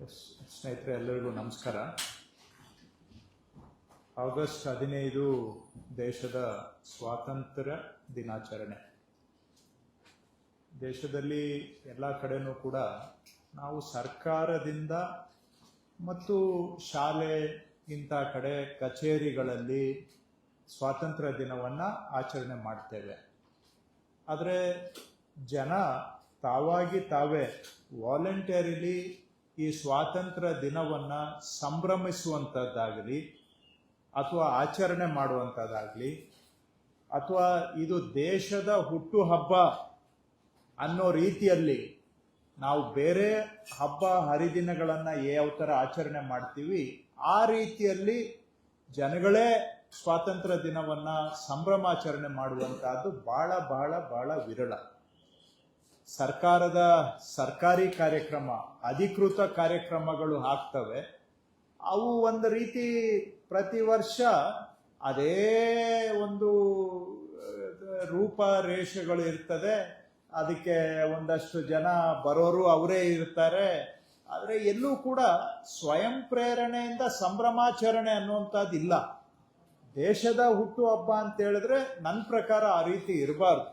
ಸ್ನೇಹಿತರೆ ಎಲ್ಲರಿಗೂ ನಮಸ್ಕಾರ. ಆಗಸ್ಟ್ 15 ದೇಶದ ಸ್ವಾತಂತ್ರ್ಯ ದಿನಾಚರಣೆ. ದೇಶದಲ್ಲಿ ಎಲ್ಲ ಕಡೆನೂ ಕೂಡ ನಾವು ಸರ್ಕಾರದಿಂದ ಮತ್ತು ಶಾಲೆ ಇಂಥ ಕಡೆ ಕಚೇರಿಗಳಲ್ಲಿ ಸ್ವಾತಂತ್ರ್ಯ ದಿನವನ್ನು ಆಚರಣೆ ಮಾಡ್ತೇವೆ. ಆದರೆ ಜನ ತಾವೇ ವಾಲಂಟಿಯರಿಲಿ ಈ ಸ್ವಾತಂತ್ರ್ಯ ದಿನವನ್ನು ಸಂಭ್ರಮಿಸುವಂಥದ್ದಾಗಲಿ ಅಥವಾ ಆಚರಣೆ ಮಾಡುವಂಥದ್ದಾಗಲಿ ಅಥವಾ ಇದು ದೇಶದ ಹುಟ್ಟುಹಬ್ಬ ಅನ್ನೋ ರೀತಿಯಲ್ಲಿ ನಾವು ಬೇರೆ ಹಬ್ಬ ಹರಿದಿನಗಳನ್ನು ಯಾವ ಥರ ಆಚರಣೆ ಮಾಡ್ತೀವಿ ಆ ರೀತಿಯಲ್ಲಿ ಜನಗಳೇ ಸ್ವಾತಂತ್ರ್ಯ ದಿನವನ್ನು ಸಂಭ್ರಮಾಚರಣೆ ಮಾಡುವಂತಹದ್ದು ಬಹಳ ವಿರಳ. ಸರ್ಕಾರದ ಸರ್ಕಾರಿ ಕಾರ್ಯಕ್ರಮ, ಅಧಿಕೃತ ಕಾರ್ಯಕ್ರಮಗಳು ಆಗ್ತವೆ. ಅವು ಒಂದು ರೀತಿ ಪ್ರತಿ ವರ್ಷ ಅದೇ ಒಂದು ರೂಪರೇಷೆಗಳು ಇರ್ತದೆ. ಅದಕ್ಕೆ ಒಂದಷ್ಟು ಜನ ಬರೋರು ಅವರೇ ಇರ್ತಾರೆ. ಆದರೆ ಎಲ್ಲೂ ಕೂಡ ಸ್ವಯಂ ಪ್ರೇರಣೆಯಿಂದ ಸಂಭ್ರಮಾಚರಣೆ ಅನ್ನುವಂಥದ್ದು ಇಲ್ಲ. ದೇಶದ ಹುಟ್ಟುಹಬ್ಬ ಅಂತ ಹೇಳಿದ್ರೆ ನನ್ನ ಪ್ರಕಾರ ಆ ರೀತಿ ಇರಬಾರ್ದು.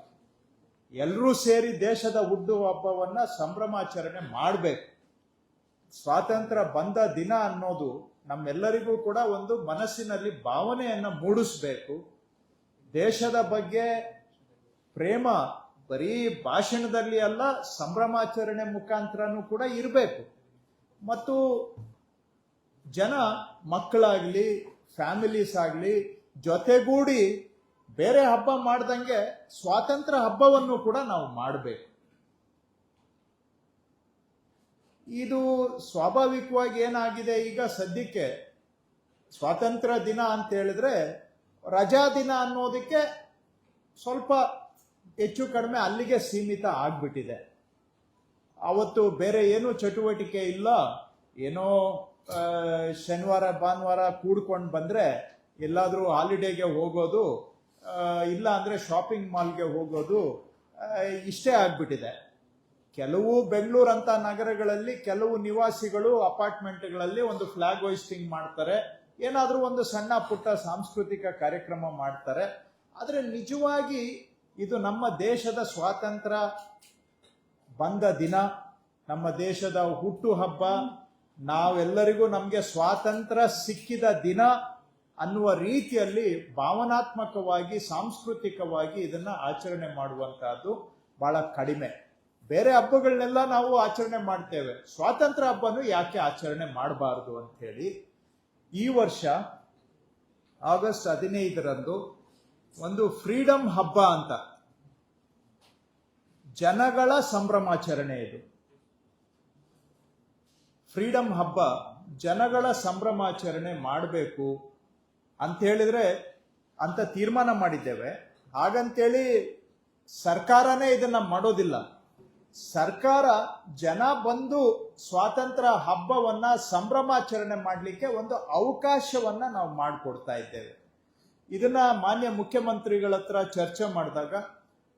ಎಲ್ಲರೂ ಸೇರಿ ದೇಶದ ಹುಟ್ಟುಹಬ್ಬವನ್ನ ಸಂಭ್ರಮಾಚರಣೆ ಮಾಡಬೇಕು. ಸ್ವಾತಂತ್ರ್ಯ ಬಂದ ದಿನ ಅನ್ನೋದು ನಮ್ಮೆಲ್ಲರಿಗೂ ಕೂಡ ಒಂದು ಮನಸ್ಸಿನಲ್ಲಿ ಭಾವನೆಯನ್ನ ಮೂಡಿಸ್ಬೇಕು. ದೇಶದ ಬಗ್ಗೆ ಪ್ರೇಮ ಬರೀ ಭಾಷಣದಲ್ಲಿ ಅಲ್ಲ, ಸಂಭ್ರಮಾಚರಣೆ ಮುಖಾಂತರನೂ ಕೂಡ ಇರಬೇಕು. ಮತ್ತು ಜನ, ಮಕ್ಕಳಾಗ್ಲಿ ಫ್ಯಾಮಿಲೀಸ್ ಆಗಲಿ ಜೊತೆಗೂಡಿ ಬೇರೆ ಹಬ್ಬ ಮಾಡ್ದಂಗೆ ಸ್ವಾತಂತ್ರ್ಯ ಹಬ್ಬವನ್ನು ಕೂಡ ನಾವು ಮಾಡಬೇಕು. ಇದು ಸ್ವಾಭಾವಿಕವಾಗಿ ಏನಾಗಿದೆ, ಈಗ ಸದ್ಯಕ್ಕೆ ಸ್ವಾತಂತ್ರ್ಯ ದಿನ ಅಂತ ಹೇಳಿದ್ರೆ ರಜಾ ದಿನ ಅನ್ನೋದಕ್ಕೆ ಸ್ವಲ್ಪ ಹೆಚ್ಚು ಕಡಿಮೆ ಅಲ್ಲಿಗೆ ಸೀಮಿತ ಆಗ್ಬಿಟ್ಟಿದೆ. ಅವತ್ತು ಬೇರೆ ಏನೂ ಚಟುವಟಿಕೆ ಇಲ್ಲ. ಏನೋ ಶನಿವಾರ ಭಾನುವಾರ ಕೂಡ್ಕೊಂಡು ಬಂದ್ರೆ ಎಲ್ಲಾದ್ರೂ ಹಾಲಿಡೇಗೆ ಹೋಗೋದು, ಇಲ್ಲ ಅಂದ್ರೆ ಶಾಪಿಂಗ್ ಮಾಲ್ಗೆ ಹೋಗೋದು, ಇಷ್ಟೇ ಆಗ್ಬಿಟ್ಟಿದೆ. ಕೆಲವು ಬೆಂಗಳೂರು ಅಂತ ನಗರಗಳಲ್ಲಿ ಕೆಲವು ನಿವಾಸಿಗಳು ಅಪಾರ್ಟ್ಮೆಂಟ್ಗಳಲ್ಲಿ ಒಂದು ಫ್ಲಾಗ್ ಹೋಯಿಸ್ಟಿಂಗ್ ಮಾಡ್ತಾರೆ, ಏನಾದ್ರೂ ಒಂದು ಸಣ್ಣ ಪುಟ್ಟ ಸಾಂಸ್ಕೃತಿಕ ಕಾರ್ಯಕ್ರಮ ಮಾಡ್ತಾರೆ. ಆದರೆ ನಿಜವಾಗಿ ಇದು ನಮ್ಮ ದೇಶದ ಸ್ವಾತಂತ್ರ್ಯ ಬಂದ ದಿನ, ನಮ್ಮ ದೇಶದ ಹುಟ್ಟು ಹಬ್ಬ, ನಾವೆಲ್ಲರಿಗೂ ನಮಗೆ ಸ್ವಾತಂತ್ರ್ಯ ಸಿಕ್ಕಿದ ದಿನ ಅನ್ನುವ ರೀತಿಯಲ್ಲಿ ಭಾವನಾತ್ಮಕವಾಗಿ ಸಾಂಸ್ಕೃತಿಕವಾಗಿ ಇದನ್ನ ಆಚರಣೆ ಮಾಡುವಂತಹದ್ದು ಬಹಳ ಕಡಿಮೆ. ಬೇರೆ ಹಬ್ಬಗಳನ್ನೆಲ್ಲ ನಾವು ಆಚರಣೆ ಮಾಡ್ತೇವೆ, ಸ್ವಾತಂತ್ರ್ಯ ಹಬ್ಬನು ಯಾಕೆ ಆಚರಣೆ ಮಾಡಬಾರದು ಅಂತ ಹೇಳಿ ಈ ವರ್ಷ ಆಗಸ್ಟ್ 15ರಂದು ಒಂದು ಫ್ರೀಡಮ್ ಹಬ್ಬ ಅಂತ, ಜನಗಳ ಸಂಭ್ರಮಾಚರಣೆ ಇದು. ಫ್ರೀಡಮ್ ಹಬ್ಬ, ಜನಗಳ ಸಂಭ್ರಮಾಚರಣೆ ಮಾಡಬೇಕು ಅಂತ ಹೇಳಿದ್ರೆ ಅಂತ ತೀರ್ಮಾನ ಮಾಡಿದ್ದೇವೆ. ಹಾಗಂತೇಳಿ ಸರ್ಕಾರನೇ ಇದನ್ನ ಮಾಡೋದಿಲ್ಲ. ಸರ್ಕಾರ ಜನ ಬಂದು ಸ್ವಾತಂತ್ರ್ಯ ಹಬ್ಬವನ್ನ ಸಂಭ್ರಮಾಚರಣೆ ಮಾಡಲಿಕ್ಕೆ ಒಂದು ಅವಕಾಶವನ್ನ ನಾವು ಮಾಡಿಕೊಡ್ತಾ ಇದ್ದೇವೆ. ಇದನ್ನ ಮಾನ್ಯ ಮುಖ್ಯಮಂತ್ರಿಗಳ ಹತ್ರ ಚರ್ಚೆ ಮಾಡಿದಾಗ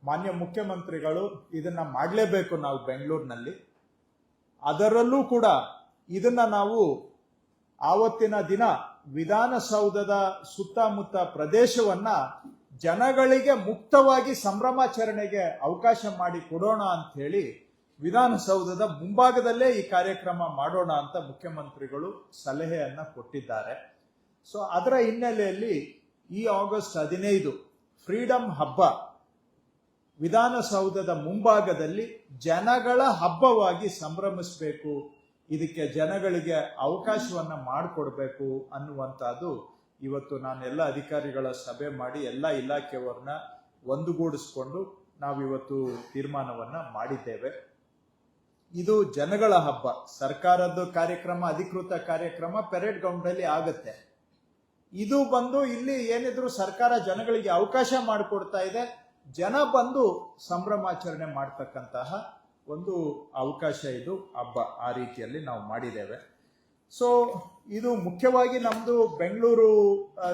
ಮಾನ್ಯ ಮುಖ್ಯಮಂತ್ರಿಗಳು ಇದನ್ನ ಮಾಡಲೇಬೇಕು ನಾವು ಬೆಂಗಳೂರಿನಲ್ಲಿ, ಅದರಲ್ಲೂ ಕೂಡ ಇದನ್ನ ನಾವು ಆವತ್ತಿನ ದಿನ ವಿಧಾನಸೌಧದ ಸುತ್ತಮುತ್ತ ಪ್ರದೇಶವನ್ನ ಜನಗಳಿಗೆ ಮುಕ್ತವಾಗಿ ಸಂಭ್ರಮಾಚರಣೆಗೆ ಅವಕಾಶ ಮಾಡಿ ಕೊಡೋಣ ಅಂತ ಹೇಳಿ ವಿಧಾನಸೌಧದ ಮುಂಭಾಗದಲ್ಲೇ ಈ ಕಾರ್ಯಕ್ರಮ ಮಾಡೋಣ ಅಂತ ಮುಖ್ಯಮಂತ್ರಿಗಳು ಸಲಹೆಯನ್ನ ಕೊಟ್ಟಿದ್ದಾರೆ. ಸೊ ಅದರ ಹಿನ್ನೆಲೆಯಲ್ಲಿ ಈ ಆಗಸ್ಟ್ 15 ಫ್ರೀಡಮ್ ಹಬ್ಬ ವಿಧಾನಸೌಧದ ಮುಂಭಾಗದಲ್ಲಿ ಜನಗಳ ಹಬ್ಬವಾಗಿ ಸಂಭ್ರಮಿಸಬೇಕು, ಇದಕ್ಕೆ ಜನಗಳಿಗೆ ಅವಕಾಶವನ್ನ ಮಾಡಿಕೊಡ್ಬೇಕು ಅನ್ನುವಂಥದ್ದು ಇವತ್ತು ನಾನೆಲ್ಲ ಅಧಿಕಾರಿಗಳ ಸಭೆ ಮಾಡಿ ಎಲ್ಲ ಇಲಾಖೆಯವರನ್ನ ಒಂದುಗೂಡಿಸ್ಕೊಂಡು ನಾವಿವತ್ತು ತೀರ್ಮಾನವನ್ನ ಮಾಡಿದ್ದೇವೆ. ಇದು ಜನಗಳ ಹಬ್ಬ. ಸರ್ಕಾರದ ಕಾರ್ಯಕ್ರಮ, ಅಧಿಕೃತ ಕಾರ್ಯಕ್ರಮ ಪೆರೇಡ್ ಗ್ರೌಂಡ್ ಅಲ್ಲಿ ಆಗುತ್ತೆ. ಇದು ಬಂದು ಇಲ್ಲಿ ಏನಿದ್ರು ಸರ್ಕಾರ ಜನಗಳಿಗೆ ಅವಕಾಶ ಮಾಡಿಕೊಡ್ತಾ ಇದೆ, ಜನ ಬಂದು ಸಂಭ್ರಮಾಚರಣೆ ಮಾಡ್ತಕ್ಕಂತಹ ಒಂದು ಅವಕಾಶ ಇದು ಹಬ್ಬ. ಆ ರೀತಿಯಲ್ಲಿ ನಾವು ಮಾಡಿದ್ದೇವೆ. ಸೊ ಇದು ಮುಖ್ಯವಾಗಿ ನಮ್ದು ಬೆಂಗಳೂರು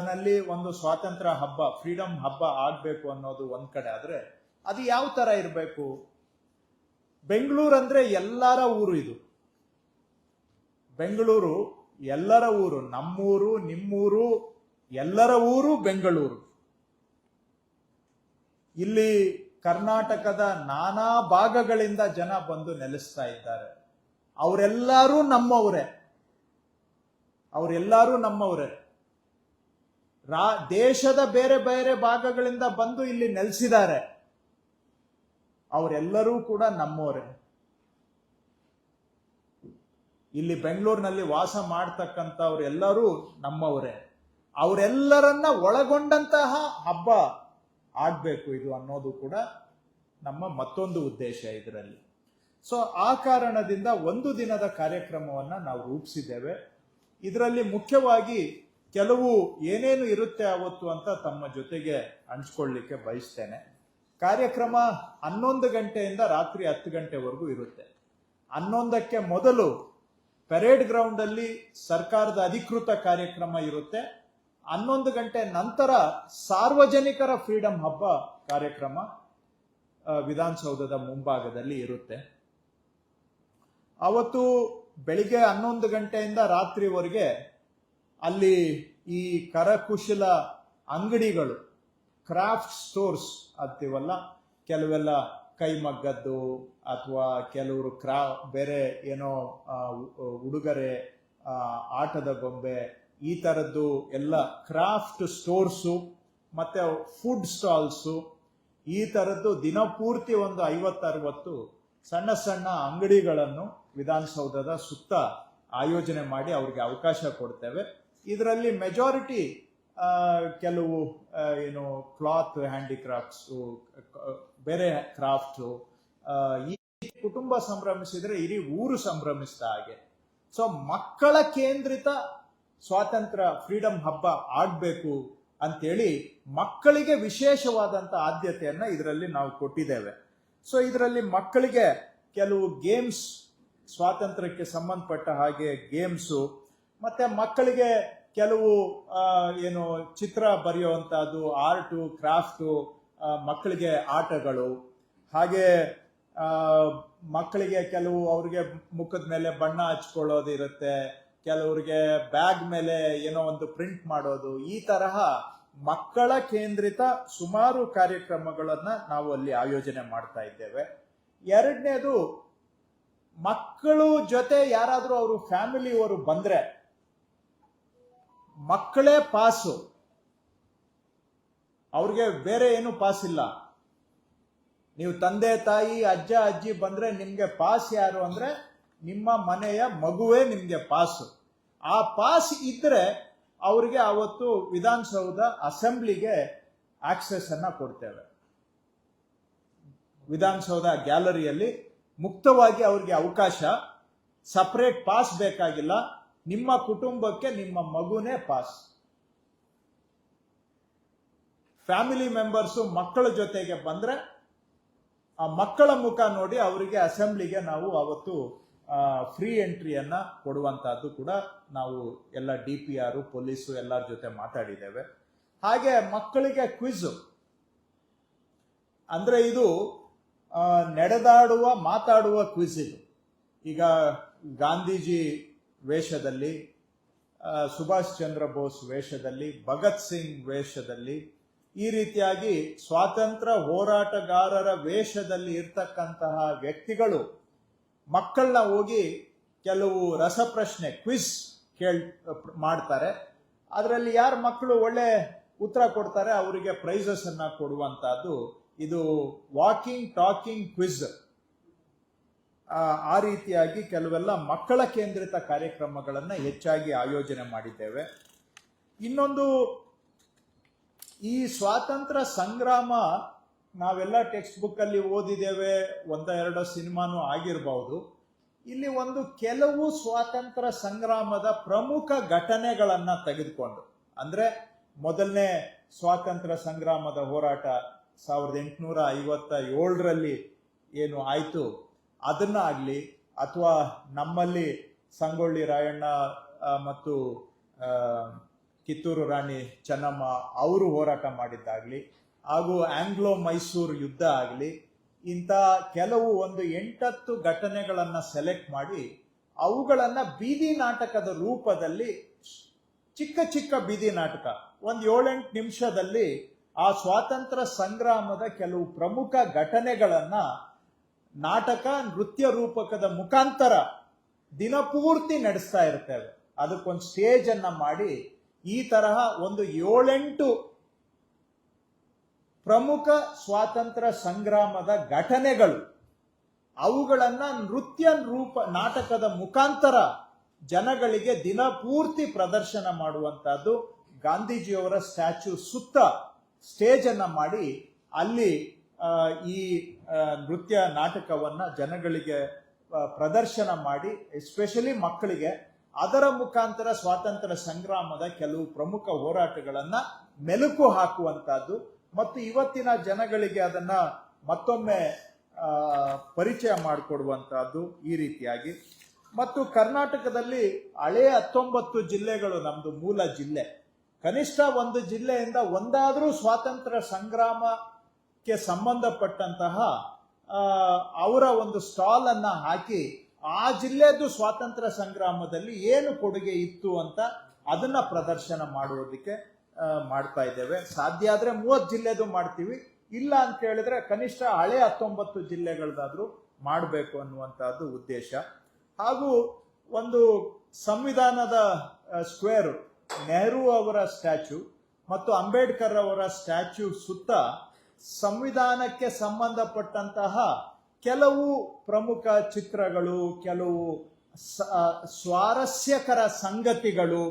ನಲ್ಲಿ ಒಂದು ಸ್ವಾತಂತ್ರ್ಯ ಹಬ್ಬ, ಫ್ರೀಡಮ್ ಹಬ್ಬ ಆಗ್ಬೇಕು ಅನ್ನೋದು ಒಂದ್ ಕಡೆ. ಆದ್ರೆ ಅದು ಯಾವ ತರ ಇರಬೇಕು? ಬೆಂಗಳೂರು ಅಂದ್ರೆ ಎಲ್ಲರ ಊರು. ಇದು ಬೆಂಗಳೂರು ಎಲ್ಲರ ಊರು, ನಮ್ಮೂರು, ನಿಮ್ಮೂರು, ಎಲ್ಲರ ಊರು ಬೆಂಗಳೂರು. ಇಲ್ಲಿ ಕರ್ನಾಟಕದ ನಾನಾ ಭಾಗಗಳಿಂದ ಜನ ಬಂದು ನೆಲೆಸ್ತಾ ಇದ್ದಾರೆ. ಅವರೆಲ್ಲರೂ ನಮ್ಮವರೇ, ಅವರೆಲ್ಲರೂ ನಮ್ಮವರೇ. ದೇಶದ ಬೇರೆ ಬೇರೆ ಭಾಗಗಳಿಂದ ಬಂದು ಇಲ್ಲಿ ನೆಲೆಸಿದ್ದಾರೆ. ಅವರೆಲ್ಲರೂ ಕೂಡ ನಮ್ಮವರೇ. ಇಲ್ಲಿ ಬೆಂಗಳೂರಿನಲ್ಲಿ ವಾಸ ಮಾಡ್ತಕ್ಕಂಥವ್ರೆಲ್ಲರೂ ನಮ್ಮವರೇ. ಅವರೆಲ್ಲರನ್ನ ಒಳಗೊಂಡಂತಹ ಹಬ್ಬ ಆಗ್ಬೇಕು ಇದು ಅನ್ನೋದು ಕೂಡ ನಮ್ಮ ಮತ್ತೊಂದು ಉದ್ದೇಶ ಇದರಲ್ಲಿ. ಸೊ ಆ ಕಾರಣದಿಂದ ಒಂದು ದಿನದ ಕಾರ್ಯಕ್ರಮವನ್ನ ನಾವು ರೂಪಿಸಿದ್ದೇವೆ. ಇದರಲ್ಲಿ ಮುಖ್ಯವಾಗಿ ಕೆಲವು ಏನೇನು ಇರುತ್ತೆ ಅವತ್ತು ಅಂತ ತಮ್ಮ ಜೊತೆಗೆ ಹಂಚ್ಕೊಳ್ಳಿಕ್ಕೆ ಬಯಸ್ತೇನೆ. ಕಾರ್ಯಕ್ರಮ 11 ಗಂಟೆಯಿಂದ ರಾತ್ರಿ 10 ಗಂಟೆವರೆಗೂ ಇರುತ್ತೆ. 11ಕ್ಕೆ ಮೊದಲು ಪೆರೇಡ್ ಗ್ರೌಂಡ್ ಅಲ್ಲಿ ಸರ್ಕಾರದ ಅಧಿಕೃತ ಕಾರ್ಯಕ್ರಮ ಇರುತ್ತೆ. 11 ಗಂಟೆ ನಂತರ ಸಾರ್ವಜನಿಕರ ಫ್ರೀಡಂ ಹಬ್ಬ ಕಾರ್ಯಕ್ರಮ ವಿಧಾನಸೌಧದ ಮುಂಭಾಗದಲ್ಲಿ ಇರುತ್ತೆ. ಅವತ್ತು ಬೆಳಿಗ್ಗೆ 11 ಗಂಟೆಯಿಂದ ರಾತ್ರಿವರೆಗೆ ಅಲ್ಲಿ ಈ ಕರಕುಶಲ ಅಂಗಡಿಗಳು, ಕ್ರಾಫ್ಟ್ ಸ್ಟೋರ್ಸ್ ಅಂತೀವಲ್ಲ, ಕೆಲವೆಲ್ಲ ಕೈಮಗ್ಗದ್ದು ಅಥವಾ ಕೆಲವರು ಬೇರೆ ಏನೋ ಉಡುಗೊರೆ, ಆಟದ ಗೊಂಬೆ, ಈ ತರದ್ದು ಎಲ್ಲ ಕ್ರಾಫ್ಟ್ ಸ್ಟೋರ್ಸು ಮತ್ತೆ ಫುಡ್ ಸ್ಟಾಲ್ಸು, ಈ ತರದ್ದು ದಿನಪೂರ್ತಿ ಒಂದು 50-60 ಸಣ್ಣ ಸಣ್ಣ ಅಂಗಡಿಗಳನ್ನು ವಿಧಾನಸೌಧದ ಸುತ್ತ ಆಯೋಜನೆ ಮಾಡಿ ಅವ್ರಿಗೆ ಅವಕಾಶ ಕೊಡ್ತೇವೆ. ಇದರಲ್ಲಿ ಮೆಜಾರಿಟಿ ಕೆಲವು ಏನು ಕ್ಲಾತ್ ಹ್ಯಾಂಡಿಕ್ರಾಫ್ಟ್ಸು, ಬೇರೆ ಕ್ರಾಫ್ಟ್ಸು, ಈ ಕುಟುಂಬ ಸಂಭ್ರಮಿಸಿದ್ರೆ ಇಡೀ ಊರು ಸಂಭ್ರಮಿಸಿದ ಹಾಗೆ. ಸೊ ಮಕ್ಕಳ ಕೇಂದ್ರಿತ ಸ್ವಾತಂತ್ರ್ಯ ಫ್ರೀಡಂ ಹಬ್ಬ ಆಗ್ಬೇಕು ಅಂತೇಳಿ ಮಕ್ಕಳಿಗೆ ವಿಶೇಷವಾದಂತ ಆದ್ಯತೆಯನ್ನ ಇದರಲ್ಲಿ ನಾವು ಕೊಟ್ಟಿದ್ದೇವೆ. ಸೊ ಇದರಲ್ಲಿ ಮಕ್ಕಳಿಗೆ ಕೆಲವು ಗೇಮ್ಸ್, ಸ್ವಾತಂತ್ರ್ಯಕ್ಕೆ ಸಂಬಂಧಪಟ್ಟ ಹಾಗೆ ಗೇಮ್ಸು, ಮತ್ತೆ ಮಕ್ಕಳಿಗೆ ಕೆಲವು ಏನು ಚಿತ್ರ ಬರೆಯುವಂತಹದ್ದು, ಆರ್ಟು, ಕ್ರಾಫ್ಟು, ಮಕ್ಕಳಿಗೆ ಆಟಗಳು, ಹಾಗೆ ಮಕ್ಕಳಿಗೆ ಕೆಲವು ಅವ್ರಿಗೆ ಮುಖದ ಮೇಲೆ ಬಣ್ಣ ಹಚ್ಕೊಳ್ಳೋದು ಇರುತ್ತೆ, ಕೆಲವರಿಗೆ ಬ್ಯಾಗ್ ಮೇಲೆ ಏನೋ ಒಂದು ಪ್ರಿಂಟ್ ಮಾಡೋದು, ಈ ತರಹ ಮಕ್ಕಳ ಕೇಂದ್ರಿತ ಸುಮಾರು ಕಾರ್ಯಕ್ರಮಗಳನ್ನ ನಾವು ಅಲ್ಲಿ ಆಯೋಜನೆ ಮಾಡ್ತಾ ಇದ್ದೇವೆ. ಎರಡನೇದು, ಮಕ್ಕಳು ಜೊತೆ ಯಾರಾದ್ರೂ ಅವರು ಫ್ಯಾಮಿಲಿಯವರು ಬಂದ್ರೆ ಮಕ್ಕಳೇ ಪಾಸು, ಅವ್ರಿಗೆ ಬೇರೆ ಏನು ಪಾಸ್ ಇಲ್ಲ. ನೀವು ತಂದೆ ತಾಯಿ ಅಜ್ಜ ಅಜ್ಜಿ ಬಂದ್ರೆ ನಿಮ್ಗೆ ಪಾಸ್ ಯಾರು ಅಂದ್ರೆ ನಿಮ್ಮ ಮನೆಯ ಮಗುವೇ ನಿಮ್ಗೆ ಪಾಸು. ಆ ಪಾಸ್ ಇದ್ರೆ ಅವ್ರಿಗೆ ಅವತ್ತು ವಿಧಾನಸೌಧ ಅಸೆಂಬ್ಲಿಗೆ ಆಕ್ಸೆಸ್ ಅನ್ನ ಕೊಡ್ತೇವೆ. ವಿಧಾನಸೌಧ ಗ್ಯಾಲರಿಯಲ್ಲಿ ಮುಕ್ತವಾಗಿ ಅವ್ರಿಗೆ ಅವಕಾಶ, ಸಪರೇಟ್ ಪಾಸ್ ಬೇಕಾಗಿಲ್ಲ, ನಿಮ್ಮ ಕುಟುಂಬಕ್ಕೆ ನಿಮ್ಮ ಮಗುನೇ ಪಾಸ್. ಫ್ಯಾಮಿಲಿ ಮೆಂಬರ್ಸು ಮಕ್ಕಳ ಜೊತೆಗೆ ಬಂದ್ರೆ ಆ ಮಕ್ಕಳ ಮುಖ ನೋಡಿ ಅವರಿಗೆ ಅಸೆಂಬ್ಲಿಗೆ ನಾವು ಅವತ್ತು ಫ್ರೀ ಎಂಟ್ರಿಯನ್ನ ಕೊಡುವಂತಹದ್ದು ಕೂಡ ನಾವು ಎಲ್ಲ DPR, ಪೊಲೀಸು ಎಲ್ಲರ ಜೊತೆ ಮಾತಾಡಿದ್ದೇವೆ. ಹಾಗೆ ಮಕ್ಕಳಿಗೆ ಕ್ವಿಜ್, ಅಂದ್ರೆ ಇದು ನಡೆದಾಡುವ ಮಾತಾಡುವ ಕ್ವಿಜ್. ಇದು ಈಗ ಗಾಂಧೀಜಿ ವೇಷದಲ್ಲಿ, ಸುಭಾಷ್ ಚಂದ್ರ ಬೋಸ್ ವೇಷದಲ್ಲಿ, ಭಗತ್ ಸಿಂಗ್ ವೇಷದಲ್ಲಿ, ಈ ರೀತಿಯಾಗಿ ಸ್ವಾತಂತ್ರ್ಯ ಹೋರಾಟಗಾರರ ವೇಷದಲ್ಲಿ ಇರ್ತಕ್ಕಂತಹ ವ್ಯಕ್ತಿಗಳು ಮಕ್ಕಳನ್ನ ಹೋಗಿ ಕೆಲವು ರಸಪ್ರಶ್ನೆ ಕ್ವಿಜ್ ಮಾಡ್ತಾರೆ. ಅದರಲ್ಲಿ ಯಾರು ಮಕ್ಕಳು ಒಳ್ಳೆ ಉತ್ತರ ಕೊಡ್ತಾರೆ ಅವರಿಗೆ ಪ್ರೈಸಸ್ ಅನ್ನ ಕೊಡುವಂತಹದ್ದು ಇದು ವಾಕಿಂಗ್ ಟಾಕಿಂಗ್ ಕ್ವಿಜ್. ಆ ರೀತಿಯಾಗಿ ಕೆಲವೆಲ್ಲ ಮಕ್ಕಳ ಕೇಂದ್ರಿತ ಕಾರ್ಯಕ್ರಮಗಳನ್ನ ಹೆಚ್ಚಾಗಿ ಆಯೋಜನೆ ಮಾಡಿದ್ದೇವೆ. ಇನ್ನೊಂದು, ಈ ಸ್ವಾತಂತ್ರ್ಯ ಸಂಗ್ರಾಮ ನಾವೆಲ್ಲ ಟೆಕ್ಸ್ಟ್ ಬುಕ್ ಅಲ್ಲಿ ಓದಿದ್ದೇವೆ, 1-2 ಸಿನಿಮಾನು ಆಗಿರಬಹುದು. ಇಲ್ಲಿ ಒಂದು ಕೆಲವು ಸ್ವಾತಂತ್ರ್ಯ ಸಂಗ್ರಾಮದ ಪ್ರಮುಖ ಘಟನೆಗಳನ್ನ ತೆಗೆದುಕೊಂಡು, ಅಂದ್ರೆ ಮೊದಲನೇ ಸ್ವಾತಂತ್ರ್ಯ ಸಂಗ್ರಾಮದ ಹೋರಾಟ 1857ರಲ್ಲಿ ಏನು ಆಯ್ತು ಅದನ್ನ ಆಗ್ಲಿ, ಅಥವಾ ನಮ್ಮಲ್ಲಿ ಸಂಗೊಳ್ಳಿ ರಾಯಣ್ಣ ಮತ್ತು ಕಿತ್ತೂರು ರಾಣಿ ಚೆನ್ನಮ್ಮ ಅವರು ಹೋರಾಟ ಮಾಡಿದ್ದಾಗ್ಲಿ, ಹಾಗೂ ಆಂಗ್ಲೋ ಮೈಸೂರು ಯುದ್ಧ ಆಗಲಿ, ಇಂಥ ಕೆಲವು ಒಂದು 8-10 ಘಟನೆಗಳನ್ನ ಸೆಲೆಕ್ಟ್ ಮಾಡಿ ಅವುಗಳನ್ನ ಬೀದಿ ನಾಟಕದ ರೂಪದಲ್ಲಿ, ಚಿಕ್ಕ ಚಿಕ್ಕ ಬೀದಿ ನಾಟಕ, ಒಂದು 7-8 ನಿಮಿಷದಲ್ಲಿ ಆ ಸ್ವಾತಂತ್ರ್ಯ ಸಂಗ್ರಾಮದ ಕೆಲವು ಪ್ರಮುಖ ಘಟನೆಗಳನ್ನ ನಾಟಕ, ನೃತ್ಯ ರೂಪಕದ ಮುಖಾಂತರ ದಿನಪೂರ್ತಿ ನಡೆಸ್ತಾ ಇರ್ತೇವೆ. ಅದಕ್ಕೊಂದು ಸ್ಟೇಜ್ ಅನ್ನ ಮಾಡಿ ಈ ತರಹ ಒಂದು 7-8 ಪ್ರಮುಖ ಸ್ವಾತಂತ್ರ್ಯ ಸಂಗ್ರಾಮದ ಘಟನೆಗಳು, ಅವುಗಳನ್ನ ನೃತ್ಯ ರೂಪ ನಾಟಕದ ಮುಖಾಂತರ ಜನಗಳಿಗೆ ದಿನಪೂರ್ತಿ ಪ್ರದರ್ಶನ ಮಾಡುವಂತಹದ್ದು. ಗಾಂಧೀಜಿಯವರ ಸ್ಟ್ಯಾಚ್ಯೂ ಸುತ್ತ ಸ್ಟೇಜ್ ಅನ್ನ ಮಾಡಿ ಅಲ್ಲಿ ಈ ನೃತ್ಯ ನಾಟಕವನ್ನ ಜನಗಳಿಗೆ ಪ್ರದರ್ಶನ ಮಾಡಿ, ಎಸ್ಪೆಷಲಿ ಮಕ್ಕಳಿಗೆ, ಅದರ ಮುಖಾಂತರ ಸ್ವಾತಂತ್ರ್ಯ ಸಂಗ್ರಾಮದ ಕೆಲವು ಪ್ರಮುಖ ಹೋರಾಟಗಳನ್ನ ಮೆಲುಕು ಹಾಕುವಂತಹದ್ದು ಮತ್ತು ಇವತ್ತಿನ ಜನಗಳಿಗೆ ಅದನ್ನ ಮತ್ತೊಮ್ಮೆ ಪರಿಚಯ ಮಾಡಿಕೊಡುವಂತಹದ್ದು ಈ ರೀತಿಯಾಗಿ. ಮತ್ತು ಕರ್ನಾಟಕದಲ್ಲಿ ಹಳೆಯ 19 ಜಿಲ್ಲೆಗಳು ನಮ್ದು ಮೂಲ ಜಿಲ್ಲೆ. ಕನಿಷ್ಠ ಒಂದು ಜಿಲ್ಲೆಯಿಂದ ಒಂದಾದ್ರೂ ಸ್ವಾತಂತ್ರ್ಯ ಸಂಗ್ರಾಮಕ್ಕೆ ಸಂಬಂಧಪಟ್ಟಂತಹ ಅವರ ಒಂದು ಸ್ಟಾಲ್ ಅನ್ನ ಹಾಕಿ ಆ ಜಿಲ್ಲೆದು ಸ್ವಾತಂತ್ರ್ಯ ಸಂಗ್ರಾಮದಲ್ಲಿ ಏನು ಕೊಡುಗೆ ಇತ್ತು ಅಂತ ಅದನ್ನ ಪ್ರದರ್ಶನ ಮಾಡುವುದಕ್ಕೆ ಮಾಡ್ತಾ ಇದ್ದೇವೆ. ಸಾಧ್ಯ ಆದ್ರೆ 30 ಜಿಲ್ಲೆದು ಮಾಡ್ತೀವಿ, ಇಲ್ಲ ಅಂತ ಹೇಳಿದ್ರೆ ಕನಿಷ್ಠ ಹಳೆ 19 ಜಿಲ್ಲೆಗಳದಾದ್ರೂ ಮಾಡಬೇಕು ಅನ್ನುವಂತಹದ್ದು ಉದ್ದೇಶ. ಹಾಗೂ ಒಂದು ಸಂವಿಧಾನದ ಸ್ಕ್ವೇರ್, ನೆಹರು ಅವರ ಸ್ಟ್ಯಾಚ್ಯೂ ಮತ್ತು ಅಂಬೇಡ್ಕರ್ ಅವರ ಸ್ಟ್ಯಾಚ್ಯೂ ಸುತ್ತ ಸಂವಿಧಾನಕ್ಕೆ ಸಂಬಂಧಪಟ್ಟಂತಹ ಕೆಲವು ಪ್ರಮುಖ ಚಿತ್ರಗಳು, ಕೆಲವು ಸ್ವಾರಸ್ಯಕರ ಸಂಗತಿಗಳು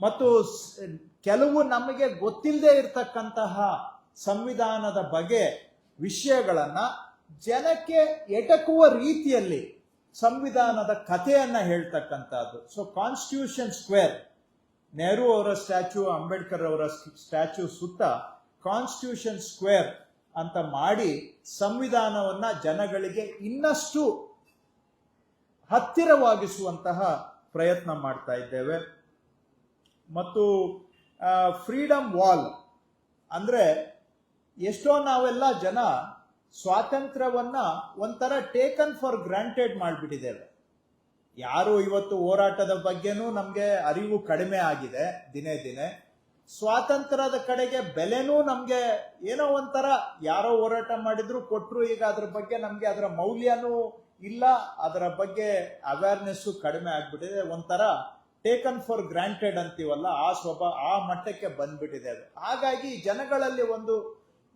ಮತ್ತು ಕೆಲವು ನಮಗೆ ಗೊತ್ತಿಲ್ಲದೆ ಇರತಕ್ಕಂತಹ ಸಂವಿಧಾನದ ಬಗ್ಗೆ ವಿಷಯಗಳನ್ನ ಜನಕ್ಕೆ ಎಟಕುವ ರೀತಿಯಲ್ಲಿ ಸಂವಿಧಾನದ ಕಥೆಯನ್ನ ಹೇಳ್ತಕ್ಕಂಥದ್ದು. ಸೊ ಕಾನ್ಸ್ಟಿಟ್ಯೂಷನ್ ಸ್ಕ್ವೇರ್, ನೆಹರು ಅವರ ಸ್ಟ್ಯಾಚ್ಯೂ, ಅಂಬೇಡ್ಕರ್ ಅವರ ಸ್ಟ್ಯಾಚ್ಯೂ ಸುತ್ತ ಕಾನ್ಸ್ಟಿಟ್ಯೂಷನ್ ಸ್ಕ್ವೇರ್ ಅಂತ ಮಾಡಿ ಸಂವಿಧಾನವನ್ನ ಜನಗಳಿಗೆ ಇನ್ನಷ್ಟು ಹತ್ತಿರವಾಗಿಸುವಂತಹ ಪ್ರಯತ್ನ ಮಾಡ್ತಾ ಇದ್ದೇವೆ. ಮತ್ತು ಫ್ರೀಡಮ್ ವಾಲ್ ಅಂದ್ರೆ ಎಷ್ಟೋ ನಾವೆಲ್ಲ ಜನ ಸ್ವಾತಂತ್ರ್ಯವನ್ನ ಒಂಥರ ಟೇಕನ್ ಫಾರ್ ಗ್ರಾಂಟೆಡ್ ಮಾಡಿಬಿಟ್ಟಿದ್ದೇವೆ. ಯಾರು ಇವತ್ತು ಹೋರಾಟದ ಬಗ್ಗೆನೂ ನಮ್ಗೆ ಅರಿವು ಕಡಿಮೆ ಆಗಿದೆ ದಿನೇ ದಿನೇ. ಸ್ವಾತಂತ್ರ್ಯದ ಕಡೆಗೆ ಬೆಲೆನೂ ನಮ್ಗೆ ಏನೋ ಒಂಥರ, ಯಾರೋ ಹೋರಾಟ ಮಾಡಿದ್ರು ಕೊಟ್ರು, ಈಗ ಅದ್ರ ಬಗ್ಗೆ ನಮ್ಗೆ ಅದರ ಮೌಲ್ಯನೂ ಇಲ್ಲ, ಅದರ ಬಗ್ಗೆ ಅವೇರ್ನೆಸ್ಸು ಕಡಿಮೆ ಆಗ್ಬಿಟ್ಟಿದೆ. ಒಂಥರ ಟೇಕನ್ ಫಾರ್ ಗ್ರಾಂಟೆಡ್ ಅಂತೀವಲ್ಲ, ಆ ಮಟ್ಟಕ್ಕೆ ಬಂದ್ಬಿಟ್ಟಿದೆ. ಹಾಗಾಗಿ ಜನಗಳಲ್ಲಿ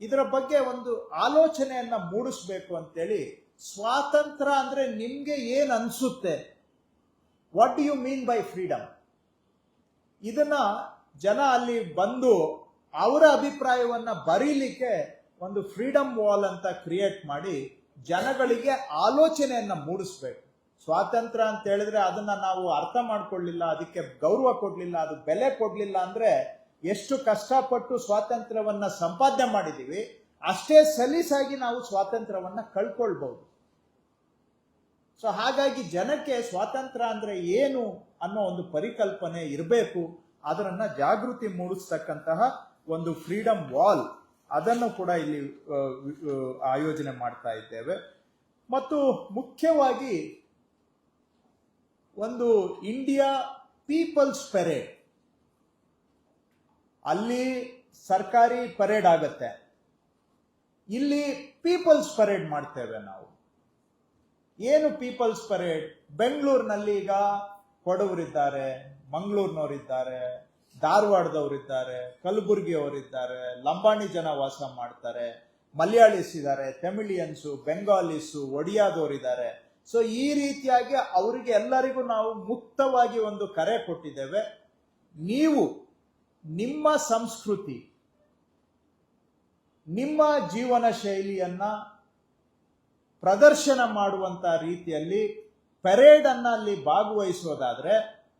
ಇದರ ಬಗ್ಗೆ ಒಂದು ಆಲೋಚನೆಯನ್ನ ಮೂಡಿಸ್ಬೇಕು ಅಂತೇಳಿ, ಸ್ವಾತಂತ್ರ್ಯ ಅಂದ್ರೆ ನಿಮ್ಗೆ ಏನ್ ಅನ್ಸುತ್ತೆ, what do you mean by freedom, ಇದನ್ನ ಜನ ಅಲ್ಲಿ ಬಂದು ಅವರ ಅಭಿಪ್ರಾಯವನ್ನ ಬರೀಲಿಕ್ಕೆ ಒಂದು ಫ್ರೀಡಮ್ ವಾಲ್ ಅಂತ ಕ್ರಿಯೇಟ್ ಮಾಡಿ ಜನಗಳಿಗೆ ಆಲೋಚನೆಯನ್ನ ಮೂಡಿಸ್ಬೇಕು. ಸ್ವಾತಂತ್ರ್ಯ ಅಂತ ಹೇಳಿದ್ರೆ ಅದನ್ನ ನಾವು ಅರ್ಥ ಮಾಡ್ಕೊಳ್ಳಿಲ್ಲ, ಅದಕ್ಕೆ ಗೌರವ ಕೊಡ್ಲಿಲ್ಲ, ಅದು ಬೆಲೆ ಕೊಡ್ಲಿಲ್ಲ ಅಂದ್ರೆ ಎಷ್ಟು ಕಷ್ಟಪಟ್ಟು ಸ್ವಾತಂತ್ರ್ಯವನ್ನ ಸಂಪಾದನೆ ಮಾಡಿದೀವಿ ಅಷ್ಟೇ ಸಲೀಸಾಗಿ ನಾವು ಸ್ವಾತಂತ್ರ್ಯವನ್ನ ಕಳ್ಕೊಳ್ಬಹುದು. ಸೊ ಹಾಗಾಗಿ ಜನಕ್ಕೆ ಸ್ವಾತಂತ್ರ್ಯ ಅಂದ್ರೆ ಏನು ಅನ್ನೋ ಒಂದು ಪರಿಕಲ್ಪನೆ ಇರಬೇಕು. ಅದರನ್ನ ಜಾಗೃತಿ ಮೂಡಿಸ್ತಕ್ಕಂತಹ ಒಂದು ಫ್ರೀಡಮ್ ವಾಲ್, ಅದನ್ನು ಕೂಡ ಇಲ್ಲಿ ಆಯೋಜನೆ ಮಾಡ್ತಾ ಇದ್ದೇವೆ. ಮತ್ತು ಮುಖ್ಯವಾಗಿ ಒಂದು ಇಂಡಿಯಾ ಪೀಪಲ್ಸ್ ಪೆರೇಡ್, ಅಲ್ಲಿ ಸರ್ಕಾರಿ ಪರೇಡ್ ಆಗತ್ತೆ, ಇಲ್ಲಿ ಪೀಪಲ್ಸ್ ಪರೇಡ್ ಮಾಡ್ತೇವೆ ನಾವು. ಏನು ಪೀಪಲ್ಸ್ ಪರೇಡ್? ಬೆಂಗಳೂರಿನಲ್ಲಿ ಈಗ ಕೊಡವರಿದ್ದಾರೆ, ಮಂಗಳೂರಿನವರಿದ್ದಾರೆ, ಧಾರವಾಡದವರಿದ್ದಾರೆ, ಕಲಬುರಗಿಯವರಿದ್ದಾರೆ, ಲಂಬಾಣಿ ಜನ ವಾಸ ಮಾಡ್ತಾರೆ, ಮಲಯಾಳೀಸ್ ಇದ್ದಾರೆ, ತಮಿಳಿಯನ್ಸು, ಬೆಂಗಾಲೀಸು, ಒಡಿಯಾದವರಿದ್ದಾರೆ. ಸೊ ಈ ರೀತಿಯಾಗಿ ಅವರಿಗೆ ಎಲ್ಲರಿಗೂ ನಾವು ಮುಕ್ತವಾಗಿ ಒಂದು ಕರೆ ಕೊಟ್ಟಿದ್ದೇವೆ. ನೀವು ನಿಮ್ಮ ಸಂಸ್ಕೃತಿ, ನಿಮ್ಮ ಜೀವನ ಶೈಲಿಯನ್ನ ಪ್ರದರ್ಶನ ಮಾಡುವಂತ ರೀತಿಯಲ್ಲಿ ಪೆರೇಡ್ ಅನ್ನ ಅಲ್ಲಿ ಭಾಗವಹಿಸೋದಾದ್ರೆ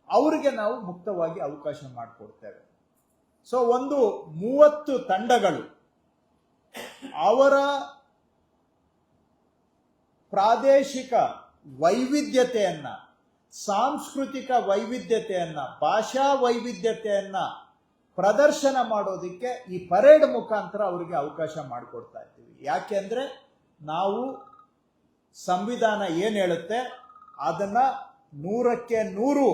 ಅವರಿಗೆ ನಾವು ಮುಕ್ತವಾಗಿ ಅವಕಾಶ ಮಾಡಿಕೊಡ್ತೇವೆ. ಸೊ ಒಂದು 30 ತಂಡಗಳು ಅವರ ಪ್ರಾದೇಶಿಕ ವೈವಿಧ್ಯತೆಯನ್ನ, ಸಾಂಸ್ಕೃತಿಕ ವೈವಿಧ್ಯತೆಯನ್ನ, ಭಾಷಾ ವೈವಿಧ್ಯತೆಯನ್ನ ಪ್ರದರ್ಶನ ಮಾಡೋದಿಕ್ಕೆ ಈ ಪರೇಡ್ ಮುಖಾಂತರ ಅವರಿಗೆ ಅವಕಾಶ ಮಾಡಿಕೊಡ್ತಾ ಇದ್ದೀವಿ. ಯಾಕೆಂದ್ರೆ ನಾವು ಸಂವಿಧಾನ ಏನ್ ಹೇಳುತ್ತೆ ಅದನ್ನ 100%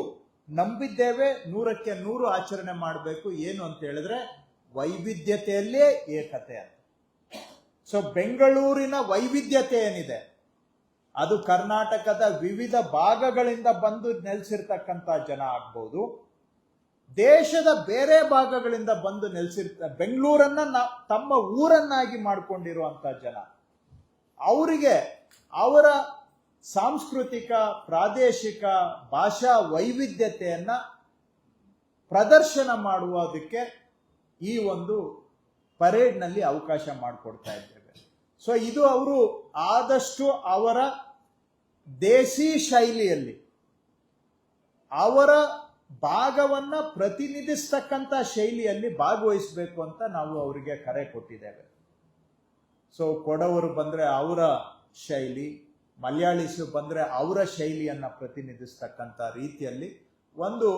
ನಂಬಿದ್ದೇವೆ, 100% ಆಚರಣೆ ಮಾಡಬೇಕು. ಏನು ಅಂತ ಹೇಳಿದ್ರೆ ವೈವಿಧ್ಯತೆಯಲ್ಲೇ ಏಕತೆ ಅಂತ. ಸೊ ಬೆಂಗಳೂರಿನ ವೈವಿಧ್ಯತೆ ಏನಿದೆ ಅದು ಕರ್ನಾಟಕದ ವಿವಿಧ ಭಾಗಗಳಿಂದ ಬಂದು ನೆಲೆಸಿರ್ತಕ್ಕಂಥ ಜನ ಆಗ್ಬೋದು, ದೇಶದ ಬೇರೆ ಭಾಗಗಳಿಂದ ಬಂದು ಬೆಂಗಳೂರನ್ನ ತಮ್ಮ ಊರನ್ನಾಗಿ ಮಾಡಿಕೊಂಡಿರುವಂತ ಜನ, ಅವರಿಗೆ ಅವರ ಸಾಂಸ್ಕೃತಿಕ ಪ್ರಾದೇಶಿಕ ಭಾಷಾ ವೈವಿಧ್ಯತೆಯನ್ನ ಪ್ರದರ್ಶನ ಮಾಡುವುದಕ್ಕೆ ಈ ಒಂದು ಪರೇಡ್ನಲ್ಲಿ ಅವಕಾಶ ಮಾಡಿಕೊಡ್ತಾ ಇದ್ದೇವೆ. ಸೊ ಇದು ಅವರು ಆದಷ್ಟು ಅವರ ದೇಸಿ ಶೈಲಿಯಲ್ಲಿ ಅವರ ಭಾಗವನ್ನ ಪ್ರತಿನಿಧಿಸ್ತಕ್ಕಂಥ ಶೈಲಿಯಲ್ಲಿ ಭಾಗವಹಿಸಬೇಕು ಅಂತ ನಾವು ಅವರಿಗೆ ಕರೆ ಕೊಟ್ಟಿದ್ದೇವೆ. ಸೊ ಕೊಡವರು ಬಂದ್ರೆ ಅವರ ಶೈಲಿ, ಮಲಯಾಳೀಸು ಬಂದ್ರೆ ಅವರ ಶೈಲಿಯನ್ನ ಪ್ರತಿನಿಧಿಸ್ತಕ್ಕಂಥ ರೀತಿಯಲ್ಲಿ ಒಂದು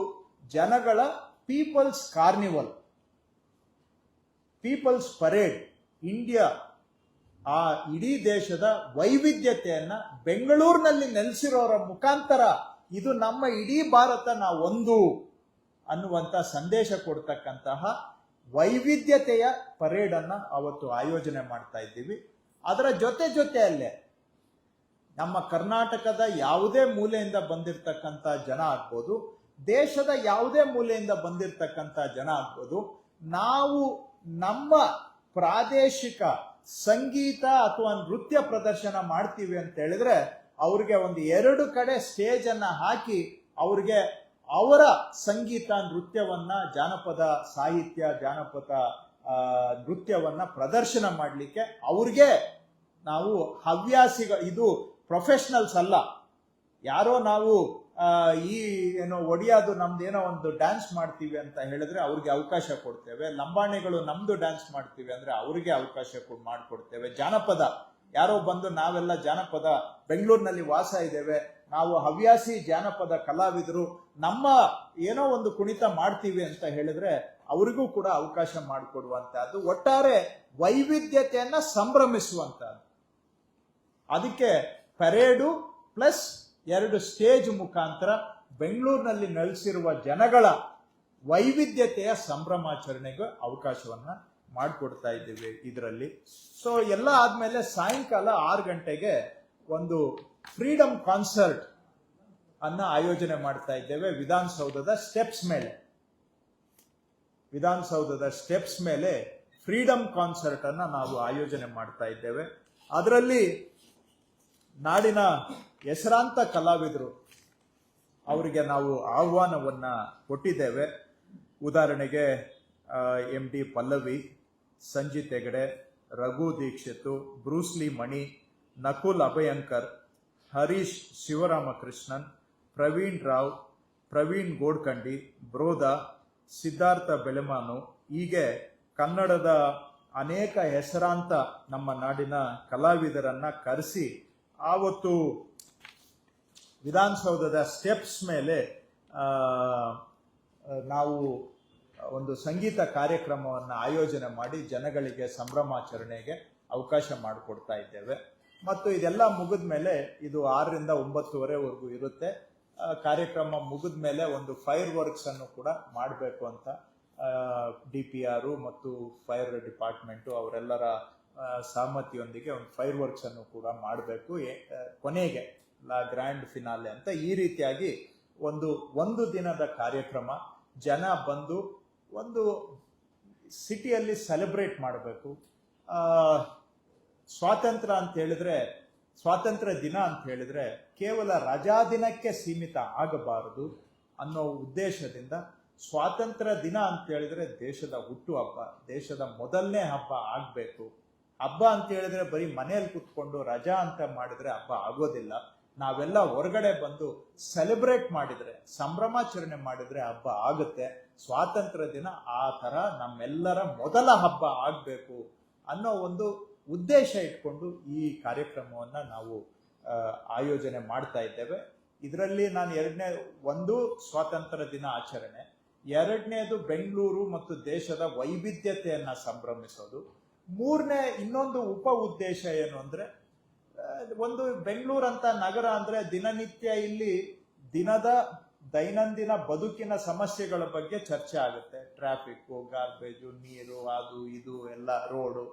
ಜನಗಳ people's carnival, people's parade India ಆ ಇಡೀ ದೇಶದ ವೈವಿಧ್ಯತೆಯನ್ನ ಬೆಂಗಳೂರಿನಲ್ಲಿ ನೆಲೆಸಿರೋರ ಮುಖಾಂತರ ಇದು ನಮ್ಮ ಇಡೀ ಭಾರತ ನಾವು ಒಂದು ಅನ್ನುವಂತ ಸಂದೇಶ ಕೊಡ್ತಕ್ಕಂತಹ ವೈವಿಧ್ಯತೆಯ ಪರೇಡ್ ಅನ್ನ ಅವತ್ತು ಆಯೋಜನೆ ಮಾಡ್ತಾ ಇದ್ದೀವಿ. ಅದರ ಜೊತೆಯಲ್ಲೇ ನಮ್ಮ ಕರ್ನಾಟಕದ ಯಾವುದೇ ಮೂಲೆಯಿಂದ ಬಂದಿರತಕ್ಕಂಥ ಜನ ಆಗ್ಬೋದು, ದೇಶದ ಯಾವುದೇ ಮೂಲೆಯಿಂದ ಬಂದಿರತಕ್ಕಂಥ ಜನ ಆಗ್ಬೋದು, ನಾವು ನಮ್ಮ ಪ್ರಾದೇಶಿಕ ಸಂಗೀತ ಅಥವಾ ನೃತ್ಯ ಪ್ರದರ್ಶನ ಮಾಡ್ತೀವಿ ಅಂತ ಹೇಳಿದ್ರೆ ಅವ್ರಿಗೆ ಒಂದು 2 ಕಡೆ ಸ್ಟೇಜ್ ಅನ್ನ ಹಾಕಿ ಅವ್ರಿಗೆ ಅವರ ಸಂಗೀತ ನೃತ್ಯವನ್ನ, ಜಾನಪದ ಸಾಹಿತ್ಯ, ಜಾನಪದ ನೃತ್ಯವನ್ನ ಪ್ರದರ್ಶನ ಮಾಡಲಿಕ್ಕೆ ಅವ್ರಿಗೆ ನಾವು ಹವ್ಯಾಸಿಗಳು, ಇದು ಪ್ರೊಫೆಷನಲ್ಸ್ ಅಲ್ಲ, ಯಾರೋ ನಾವು ಈ ಏನೋ ಒಡಿಯಾದು ನಮ್ದೇನೋ ಒಂದು ಡ್ಯಾನ್ಸ್ ಮಾಡ್ತೀವಿ ಅಂತ ಹೇಳಿದ್ರೆ ಅವ್ರಿಗೆ ಅವಕಾಶ ಕೊಡ್ತೇವೆ. ಲಂಬಾಣಿಗಳು ನಮ್ದು ಡ್ಯಾನ್ಸ್ ಮಾಡ್ತೀವಿ ಅಂದ್ರೆ ಅವ್ರಿಗೆ ಅವಕಾಶ ಮಾಡಿಕೊಡ್ತೇವೆ. ಜಾನಪದ ಯಾರೋ ಬಂದು ನಾವೆಲ್ಲ ಜಾನಪದ ಬೆಂಗಳೂರಿನಲ್ಲಿ ವಾಸ ಇದ್ದೇವೆ, ನಾವು ಹವ್ಯಾಸಿ ಜಾನಪದ ಕಲಾವಿದರು, ನಮ್ಮ ಏನೋ ಒಂದು ಕುಣಿತ ಮಾಡ್ತೀವಿ ಅಂತ ಹೇಳಿದ್ರೆ ಅವರಿಗೂ ಕೂಡ ಅವಕಾಶ ಮಾಡಿಕೊಡುವಂತಹದ್ದು, ಒಟ್ಟಾರೆ ವೈವಿಧ್ಯತೆಯನ್ನ ಸಂಭ್ರಮಿಸುವಂತಹದ್ದು. ಅದಕ್ಕೆ ಪರೇಡು ಪ್ಲಸ್ 2 ಸ್ಟೇಜ್ ಮುಖಾಂತರ ಬೆಂಗಳೂರಿನಲ್ಲಿ ನೆಲೆಸಿರುವ ಜನಗಳ ವೈವಿಧ್ಯತೆಯ ಸಂಭ್ರಮಾಚರಣೆಗೆ ಅವಕಾಶವನ್ನ ಮಾಡಿಕೊಡ್ತಾ ಇದ್ದೀವಿ ಇದರಲ್ಲಿ. ಸೊ ಎಲ್ಲ ಆದ್ಮೇಲೆ ಸಾಯಂಕಾಲ 6 ಗಂಟೆಗೆ ಒಂದು ಫ್ರೀಡಮ್ ಕಾನ್ಸರ್ಟ್ ಅನ್ನ ಆಯೋಜನೆ ಮಾಡ್ತಾ ಇದ್ದೇವೆ ವಿಧಾನಸೌಧದ ಸ್ಟೆಪ್ಸ್ ಮೇಲೆ ಫ್ರೀಡಮ್ ಕಾನ್ಸರ್ಟ್ ಅನ್ನ ನಾವು ಆಯೋಜನೆ ಮಾಡ್ತಾ ಇದ್ದೇವೆ. ಅದರಲ್ಲಿ ನಾಡಿನ ಹೆಸರಾಂತ ಕಲಾವಿದರು ಅವರಿಗೆ ನಾವು ಆಹ್ವಾನವನ್ನ ಕೊಟ್ಟಿದ್ದೇವೆ. ಉದಾಹರಣೆಗೆ MD ಪಲ್ಲವಿ, ಸಂಜಿತ್ ಹೆಗಡೆ, ರಘು ದೀಕ್ಷಿತ್, ಬ್ರೂಸ್ಲಿ ಮಣಿ, ನಕುಲ್ ಅಭಯಂಕರ್, ಹರೀಶ್ ಶಿವರಾಮಕೃಷ್ಣನ್, ಪ್ರವೀಣ್ ರಾವ್, ಪ್ರವೀಣ್ ಗೋಡ್ಕಂಡಿ, ಬ್ರೋದಾ, ಸಿದ್ಧಾರ್ಥ ಬೆಳೆಮಾನು, ಹೀಗೆ ಕನ್ನಡದ ಅನೇಕ ಹೆಸರಾಂತ ನಮ್ಮ ನಾಡಿನ ಕಲಾವಿದರನ್ನ ಕರೆಸಿ ಆವತ್ತು ವಿಧಾನಸೌಧದ ಸ್ಟೆಪ್ಸ್ ಮೇಲೆ ನಾವು ಒಂದು ಸಂಗೀತ ಕಾರ್ಯಕ್ರಮವನ್ನು ಆಯೋಜನೆ ಮಾಡಿ ಜನಗಳಿಗೆ ಸಂಭ್ರಮಾಚರಣೆಗೆ ಅವಕಾಶ ಮಾಡಿಕೊಡ್ತಾ ಇದ್ದೇವೆ. ಮತ್ತು ಇದೆಲ್ಲ ಮುಗಿದ ಮೇಲೆ ಇದು 6 ರಿಂದ 9:30ವರೆಗೂ ಇರುತ್ತೆ. ಕಾರ್ಯಕ್ರಮ ಮುಗಿದ ಮೇಲೆ ಒಂದು ಫೈರ್ ವರ್ಕ್ಸ್ ಅನ್ನು ಕೂಡ ಮಾಡಬೇಕು ಅಂತ DPR ಮತ್ತು ಫೈರ್ ಡಿಪಾರ್ಟ್ಮೆಂಟು ಅವರೆಲ್ಲರ ಸಹಮತಿಯೊಂದಿಗೆ ಒಂದು ಫೈರ್ ವರ್ಕ್ಸ್ ಅನ್ನು ಕೂಡ ಮಾಡಬೇಕು. ಕೊನೆಗೆ ಗ್ರ್ಯಾಂಡ್ ಫಿನಾಲೆ ಅಂತ ಈ ರೀತಿಯಾಗಿ ಒಂದು ದಿನದ ಕಾರ್ಯಕ್ರಮ ಜನ ಬಂದು ಒಂದು ಸಿಟಿಯಲ್ಲಿ ಸೆಲೆಬ್ರೇಟ್ ಮಾಡಬೇಕು. ಸ್ವಾತಂತ್ರ್ಯ ದಿನ ಅಂತ ಹೇಳಿದ್ರೆ ಕೇವಲ ರಜಾ ದಿನಕ್ಕೆ ಸೀಮಿತ ಆಗಬಾರದು ಅನ್ನೋ ಉದ್ದೇಶದಿಂದ ಸ್ವಾತಂತ್ರ್ಯ ದಿನ ಅಂತ ಹೇಳಿದ್ರೆ ದೇಶದ ಹುಟ್ಟು ಹಬ್ಬ, ದೇಶದ ಮೊದಲನೇ ಹಬ್ಬ ಆಗ್ಬೇಕು. ಹಬ್ಬ ಅಂತ ಹೇಳಿದ್ರೆ ಬರೀ ಮನೆಯಲ್ಲಿ ಕುತ್ಕೊಂಡು ರಜಾ ಅಂತ ಮಾಡಿದ್ರೆ ಹಬ್ಬ ಆಗೋದಿಲ್ಲ. ನಾವೆಲ್ಲ ಹೊರಗಡೆ ಬಂದು ಸೆಲೆಬ್ರೇಟ್ ಮಾಡಿದ್ರೆ, ಸಂಭ್ರಮಾಚರಣೆ ಮಾಡಿದ್ರೆ ಹಬ್ಬ ಆಗುತ್ತೆ. ಸ್ವಾತಂತ್ರ್ಯ ದಿನ ಆ ತರ ನಮ್ಮೆಲ್ಲರ ಮೊದಲ ಹಬ್ಬ ಆಗ್ಬೇಕು ಅನ್ನೋ ಒಂದು ಉದ್ದೇಶ ಇಟ್ಕೊಂಡು ಈ ಕಾರ್ಯಕ್ರಮವನ್ನ ನಾವು ಆಯೋಜನೆ ಮಾಡ್ತಾ ಇದ್ದೇವೆ. ಇದರಲ್ಲಿ ನಾನು ಒಂದು ಸ್ವಾತಂತ್ರ್ಯ ದಿನ ಆಚರಣೆ, 2ನೇದು ಬೆಂಗಳೂರು ಮತ್ತು ದೇಶದ ವೈವಿಧ್ಯತೆಯನ್ನ ಸಂಭ್ರಮಿಸೋದು, 3ನೇ ಇನ್ನೊಂದು ಉಪ ಉದ್ದೇಶ ಏನು ಅಂದ್ರೆ ಒಂದು ಬೆಂಗಳೂರು ಅಂತ ನಗರ ಅಂದ್ರೆ ದಿನನಿತ್ಯ ಇಲ್ಲಿ ದೈನಂದಿನ ಬದುಕಿನ ಸಮಸ್ಯೆಗಳ ಬಗ್ಗೆ ಚರ್ಚೆ ಆಗುತ್ತೆ. ಟ್ರಾಫಿಕ್, ಗಾರ್ಬೇಜು, ನೀರು, ಅದು ಇದು ಎಲ್ಲ, ರೋಡು.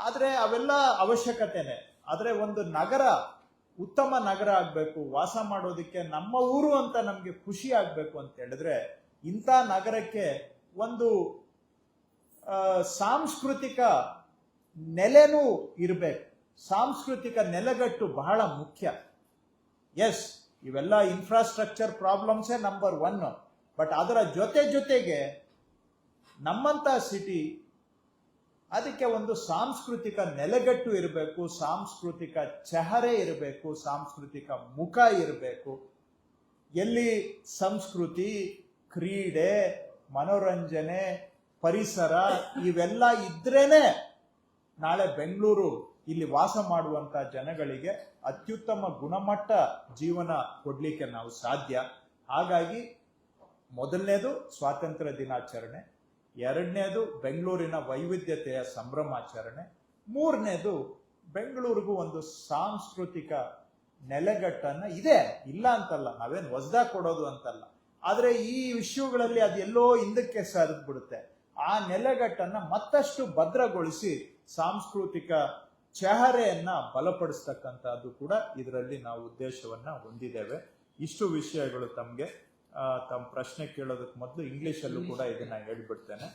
ಆದ್ರೆ ಅವೆಲ್ಲ ಅವಶ್ಯಕತೆನೆ. ಆದ್ರೆ ಒಂದು ನಗರ ಉತ್ತಮ ನಗರ ಆಗ್ಬೇಕು, ವಾಸ ಮಾಡೋದಕ್ಕೆ ನಮ್ಮ ಊರು ಅಂತ ನಮ್ಗೆ ಖುಷಿ ಆಗ್ಬೇಕು ಅಂತ ಹೇಳಿದ್ರೆ ಇಂಥ ನಗರಕ್ಕೆ ಒಂದು ಸಾಂಸ್ಕೃತಿಕ ನೆಲೆನೂ ಇರಬೇಕು. ಸಾಂಸ್ಕೃತಿಕ ನೆಲೆಗಟ್ಟು ಬಹಳ ಮುಖ್ಯ. ಎಸ್, ಇವೆಲ್ಲ ಇನ್ಫ್ರಾಸ್ಟ್ರಕ್ಚರ್ ಪ್ರಾಬ್ಲಮ್ಸೇ ನಂಬರ್ 1. ಬಟ್ ಅದರ ಜೊತೆಗೆ ನಮ್ಮಂತ ಸಿಟಿ ಅದಕ್ಕೆ ಒಂದು ಸಾಂಸ್ಕೃತಿಕ ನೆಲೆಗಟ್ಟು ಇರಬೇಕು, ಸಾಂಸ್ಕೃತಿಕ ಚೆಹರೆ ಇರಬೇಕು, ಸಾಂಸ್ಕೃತಿಕ ಮುಖ ಇರಬೇಕು. ಎಲ್ಲಿ ಸಂಸ್ಕೃತಿ, ಕ್ರೀಡೆ, ಮನೋರಂಜನೆ, ಪರಿಸರ ಇವೆಲ್ಲ ಇದ್ರೇನೆ ನಾಳೆ ಬೆಂಗಳೂರು ಇಲ್ಲಿ ವಾಸ ಮಾಡುವಂತ ಜನಗಳಿಗೆ ಅತ್ಯುತ್ತಮ ಗುಣಮಟ್ಟ ಜೀವನ ಕೊಡ್ಲಿಕ್ಕೆ ನಾವು ಸಾಧ್ಯ. ಹಾಗಾಗಿ ಮೊದಲನೇದು ಸ್ವಾತಂತ್ರ್ಯ ದಿನಾಚರಣೆ, ಎರಡನೇದು ಬೆಂಗಳೂರಿನ ವೈವಿಧ್ಯತೆಯ ಸಂಭ್ರಮಾಚರಣೆ, ಮೂರನೇದು ಬೆಂಗಳೂರಿಗೂ ಒಂದು ಸಾಂಸ್ಕೃತಿಕ ನೆಲೆಗಟ್ಟನ್ನ ಇದೆ, ಇಲ್ಲ ಅಂತಲ್ಲ, ನಾವೇನು ಹೊಸದಾಗಿ ಕೊಡೋದು ಅಂತಲ್ಲ. ಆದ್ರೆ ಈ ವಿಷಯಗಳಲ್ಲಿ ಅದೆಲ್ಲೋ ಹಿಂದಕ್ಕೆ ಸರಿದು ಬಿಡುತ್ತೆ. ಆ ನೆಲೆಗಟ್ಟನ್ನ ಮತ್ತಷ್ಟು ಭದ್ರಗೊಳಿಸಿ ಸಾಂಸ್ಕೃತಿಕ ಚೆಹರೆಯನ್ನ ಬಲಪಡಿಸ್ತಕ್ಕಂಥದ್ದು ಕೂಡ ಇದರಲ್ಲಿ ನಾವು ಉದ್ದೇಶವನ್ನ ಹೊಂದಿದ್ದೇವೆ. ಇಷ್ಟು ವಿಷಯಗಳು ತಮ್ಮ ಪ್ರಶ್ನೆ ಕೇಳೋದಕ್ಕೆ ಮೊದಲು ಇಂಗ್ಲಿಷಲ್ಲೂ ಕೂಡ ಇದನ್ನ ಹೇಳ್ಬಿಡ್ತೇನೆ.